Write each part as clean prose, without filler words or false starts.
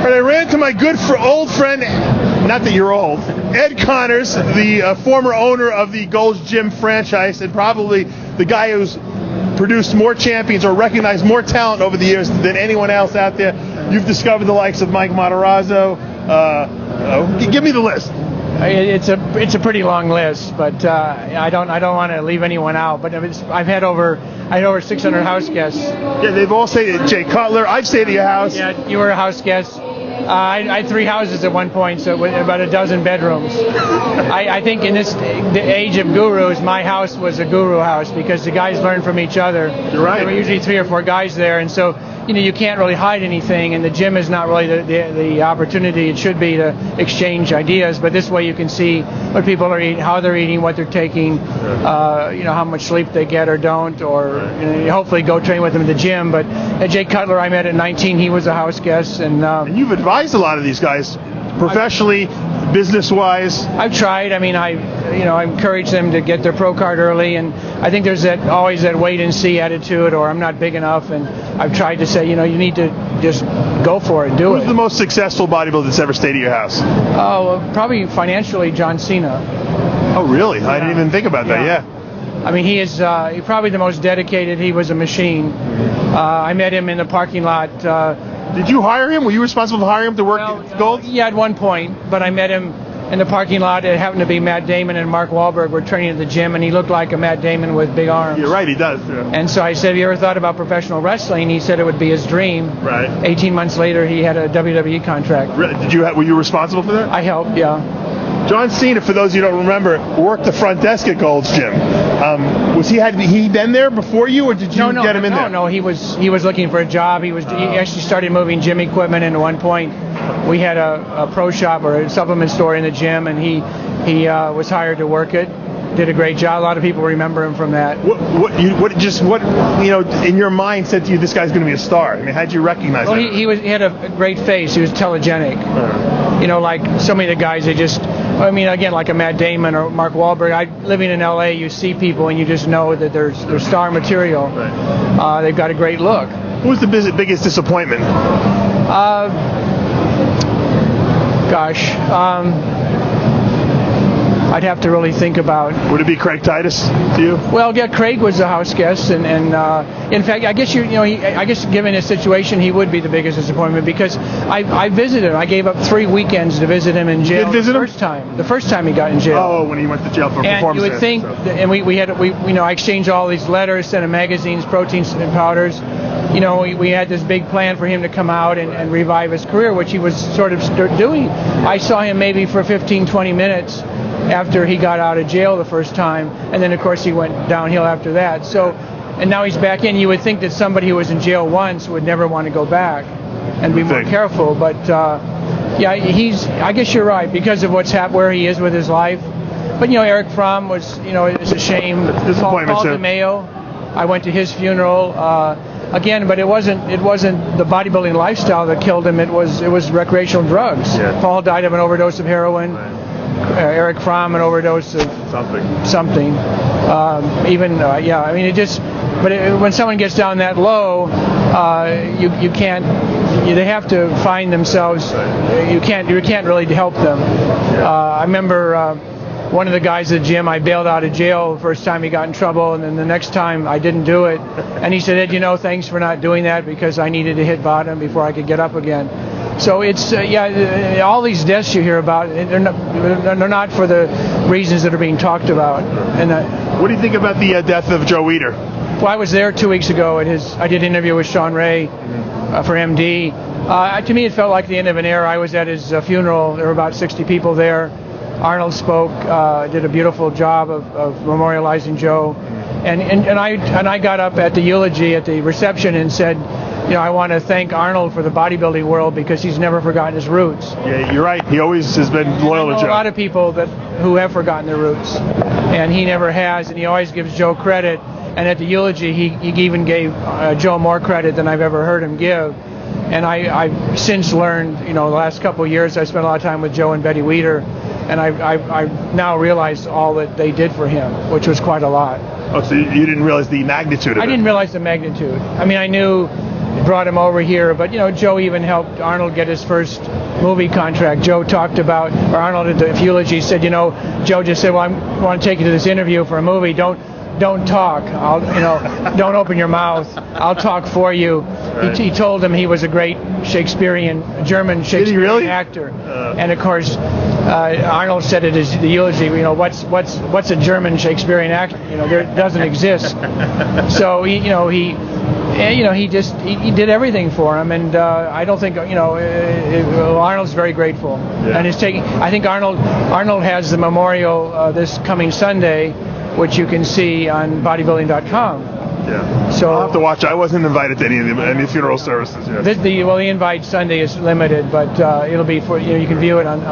But I ran into my good old friend, not that you're old, Ed Connors, the former owner of the Gold's Gym franchise, and probably the guy who's produced more champions or recognized more talent over the years than anyone else out there. You've discovered the likes of Mike Matarazzo. Give me the list. It's a pretty long list, but I don't want to leave anyone out. But I had over 600 house guests. Yeah, they've all stayed at Jay Cutler. I've stayed at your house. Yeah, you were a house guest. I had 3 houses at one point, so with about a dozen bedrooms. I think in the age of gurus, my house was a guru house because the guys learn from each other. You're right. There were usually 3 or 4 guys there, and so you can't really hide anything, and the gym is not really the opportunity it should be to exchange ideas. But this way you can see what people are eating, how they're eating, what they're taking, how much sleep they get or don't, or hopefully go train with them in the gym. But at Jay Cutler, I met at 19. He was a house guest, and you've advised a lot of these guys professionally, business-wise. I've tried. I mean, I encourage them to get their pro card early, and I think there's always that wait and see attitude, or I'm not big enough, and I've tried to say, you need to just go for it, do it. Who's the most successful bodybuilder that's ever stayed at your house? Oh, probably financially, John Cena. Oh, really? Yeah. I didn't even think about that. Yeah. I mean, he is probably the most dedicated. He was a machine. I met him in the parking lot. Did you hire him? Were you responsible for hiring him to work at Gold? Yeah, at one point, but I met him in the parking lot. It happened to be Matt Damon and Mark Wahlberg were training at the gym, and he looked like a Matt Damon with big arms. You're right, he does. Yeah. And so I said, have you ever thought about professional wrestling? He said it would be his dream. Right. 18 months later, he had a WWE contract. Were you responsible for that? I helped, yeah. John Cena, for those of you who don't remember, worked the front desk at Gold's Gym. Had he been there before you, or did you get him in there? No, he was looking for a job. He actually started moving gym equipment, and at one point we had a pro shop or a supplement store in the gym, and he was hired to work it. Did a great job. A lot of people remember him from that. What in your mind said to you, this guy's going to be a star? I mean, how'd you recognize him? He had a great face. He was telegenic. Like so many of the guys, again, like a Matt Damon or Mark Wahlberg. Living in LA, you see people and you just know that they're star material. Right. They've got a great look. Who was the biggest disappointment? I'd have to really think about. Would it be Craig Titus to you? Well, yeah, Craig was a house guest, and in fact, I guess given his situation, he would be the biggest disappointment because I visited him. I gave up 3 weekends to visit him in jail. You did visit him? The first time he got in jail. Oh, when he went to jail for performance. And you would think, and I exchanged all these letters, sent him magazines, proteins and powders. We had this big plan for him to come out and revive his career, which he was sort of doing. I saw him maybe for 15, 20 minutes after he got out of jail the first time, and then of course he went downhill after that. So, and now he's back in. You would think that somebody who was in jail once would never want to go back and be more careful, but I guess you're right because of where he is with his life. But Eric Fromm was, it's a shame. Paul DeMeo, I went to his funeral. Again, but it wasn't the bodybuilding lifestyle that killed him. It was recreational drugs. Yeah. Paul died of an overdose of heroin. Right. Eric Fromm, an overdose of something. When someone gets down that low, you can't. They have to find themselves. You can't really help them. I remember. One of the guys at the gym, I bailed out of jail the first time he got in trouble, and then the next time I didn't do it. And he said, Ed, thanks for not doing that because I needed to hit bottom before I could get up again. So it's, all these deaths you hear about, they're not for the reasons that are being talked about. And what do you think about the death of Joe Weider? Well, I was there 2 weeks ago I did an interview with Sean Ray for MD. To me, it felt like the end of an era. I was at his funeral. There were about 60 people there. Arnold spoke, did a beautiful job of memorializing Joe, and I got up at the eulogy at the reception and said, I want to thank Arnold for the bodybuilding world because he's never forgotten his roots. Yeah, you're right. He always has been loyal to Joe. A lot of people who have forgotten their roots, and he never has, and he always gives Joe credit. And at the eulogy, he even gave Joe more credit than I've ever heard him give. And I've since learned, the last couple of years, I spent a lot of time with Joe and Betty Weider. And I now realize all that they did for him, which was quite a lot. Oh, so you didn't realize the magnitude of it? I didn't realize the magnitude. I mean, I knew brought him over here. But Joe even helped Arnold get his first movie contract. Joe talked about, or Arnold at the eulogy said, Joe just said, well, I want to take you to this interview for a movie. Don't talk. Don't open your mouth. I'll talk for you. Right. He told him he was a great German Shakespearean actor. And of course, Arnold said it as the eulogy. What's a German Shakespearean actor? There doesn't exist. So he did everything for him, and I don't think Arnold's very grateful. Yeah. And I think Arnold has the memorial this coming Sunday, which you can see on bodybuilding.com. Yeah. So I'll have to watch. I wasn't invited to any funeral services yet. The invite Sunday is limited, but it'll be for you can view it on.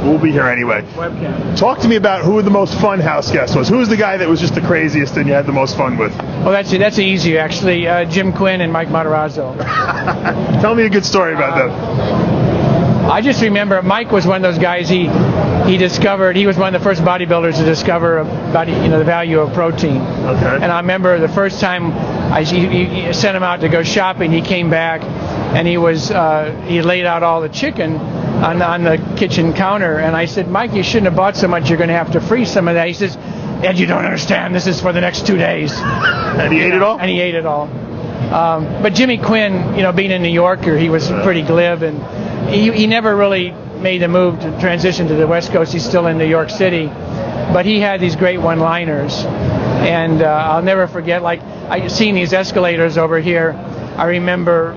We'll be here anyway. Webcam. Talk to me about who the most fun house guest was. Who was the guy that was just the craziest and you had the most fun with? Well, that's easy actually. Jim Quinn and Mike Matarazzo. Tell me a good story about them. I just remember Mike was one of those guys. He was one of the first bodybuilders to discover the value of protein. Okay. And I remember the first time he sent him out to go shopping. He came back and he laid out all the chicken on the kitchen counter. And I said, Mike, you shouldn't have bought so much. You're going to have to freeze some of that. He says, Ed, you don't understand. This is for the next 2 days. And he ate it all? And he ate it all. But Jimmy Quinn, being a New Yorker, he was pretty glib, and he never really made the move to transition to the West Coast. He's still in New York City, but he had these great one-liners, and I'll never forget. Like I seen these escalators over here. I remember,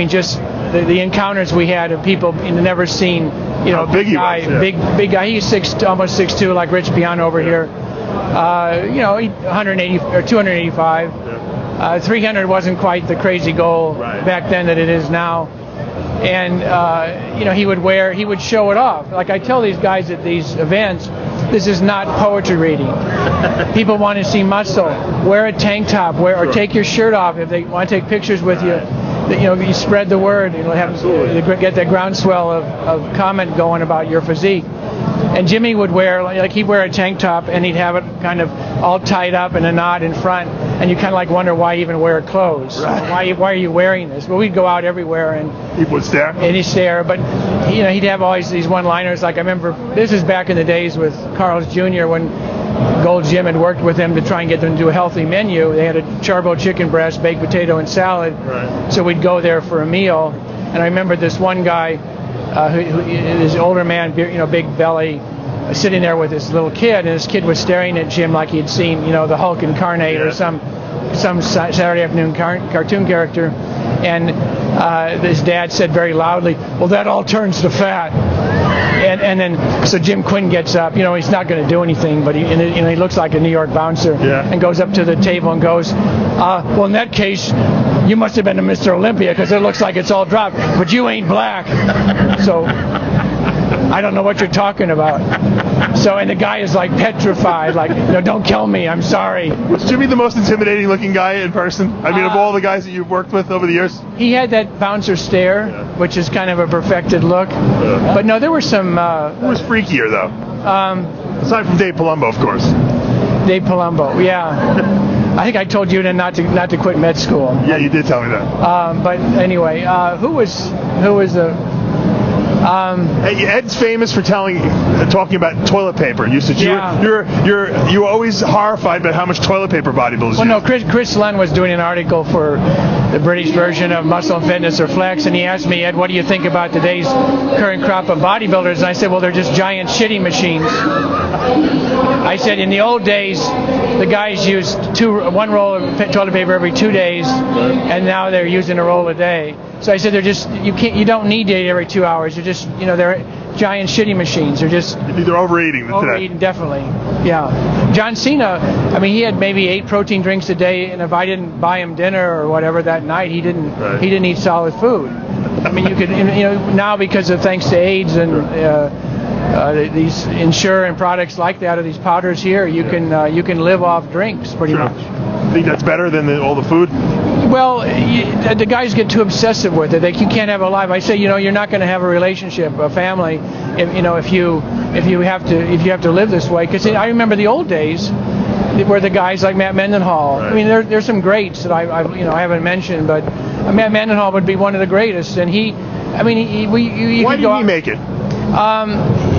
just the encounters we had of people never seen. Big guy, yeah. big guy. He's almost 6'2", like Rich Piano over here. 180 or 285. Yeah. 300 wasn't quite the crazy goal back then that it is now. And he would show it off. Like I tell these guys at these events, this is not poetry reading. People want to see muscle. Wear a tank top, or take your shirt off if they want to take pictures with you. You spread the word. Get that groundswell of comment going about your physique. And Jimmy would he'd wear a tank top and he'd have it kind of all tied up in a knot in front, and you kind of wonder why even wear clothes. Right. Why are you wearing this? Well, we'd go out everywhere and people would stare. And he'd stare, but he'd have always these one-liners. Like I remember, this is back in the days with Carl's Jr. when Gold's Gym had worked with him to try and get them to do a healthy menu. They had a charbo chicken breast, baked potato, and salad. Right. So we'd go there for a meal, and I remember this one guy. This older man, big belly, sitting there with this little kid, and this kid was staring at Jim like he'd seen, the Hulk incarnate or some Saturday afternoon cartoon character. And his dad said very loudly, "Well, that all turns to fat." And then so Jim Quinn gets up. He's not going to do anything, but he looks like a New York bouncer, and goes up to the table and goes, "Well, in that case, you must have been a Mr. Olympia because it looks like it's all dropped, but you ain't black." So I don't know what you're talking about. So, and the guy is like petrified, like, don't kill me, I'm sorry. Was Jimmy the most intimidating looking guy in person? Of all the guys that you've worked with over the years? He had that bouncer stare, which is kind of a perfected look. But no, there were some... Who was freakier, though? Aside from Dave Palumbo, of course. Dave Palumbo, yeah. I think I told you not to quit med school. Yeah, you did tell me that. But anyway, who was Hey, Ed's famous for talking about toilet paper usage. Yeah. You were always horrified by how much toilet paper bodybuilders use. Well, no, Chris Lunn was doing an article for the British version of Muscle and Fitness or Flex, and he asked me, "Ed, what do you think about today's current crop of bodybuilders?" And I said, "Well, they're just giant shitting machines." I said, in the old days, the guys used one roll of toilet paper every 2 days, and now they're using a roll a day. So I said, you don't need to eat every 2 hours. You're just, they're giant shitty machines. They're overeating. Overeating, definitely. Yeah. John Cena, he had maybe 8 protein drinks a day, and if I didn't buy him dinner or whatever that night, he didn't eat solid food. You could, now because of thanks to AIDS and these Ensure and products like that, or these powders here, you can live off drinks pretty much. I think that's better than all the food. Well, the guys get too obsessive with it. You can't have a life. I say, you're not going to have a relationship, a family, if you have to live this way. Because I remember the old days, where the guys like Matt Mendenhall. Right. There's some greats that I haven't mentioned, but Matt Mendenhall would be one of the greatest, and he, I mean, Why didn't he make it?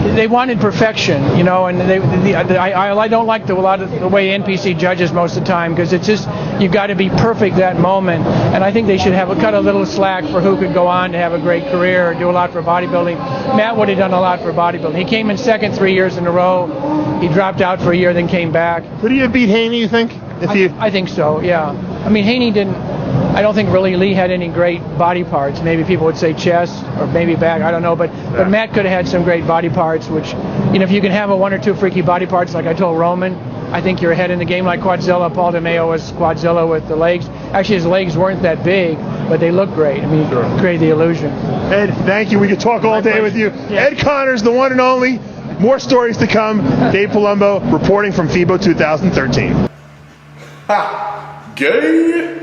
They wanted perfection, you know, and I don't like a lot of the way NPC judges most of the time, because it's just, you've got to be perfect that moment, and I think they should have cut a little slack for who could go on to have a great career or do a lot for bodybuilding. Matt would have done a lot for bodybuilding. He came in second 3 years in a row. He dropped out for a year, then came back. Could he have beat Haney, you think? I think so, yeah. I mean, Haney didn't, I don't think really Lee had any great body parts. Maybe people would say chest or maybe back, I don't know, but Matt could have had some great body parts, which, you know, if you can have one or two freaky body parts, like I told Roman, I think you're ahead in the game. Like Quadzilla. Paul DeMeo was Quadzilla with the legs. Actually, his legs weren't that big, but they looked great. I mean, create the illusion. Ed, thank you. We could talk all day with you. Yeah. Ed Connors, the one and only. More stories to come. Dave Palumbo reporting from FIBO 2013. Ha! Gay!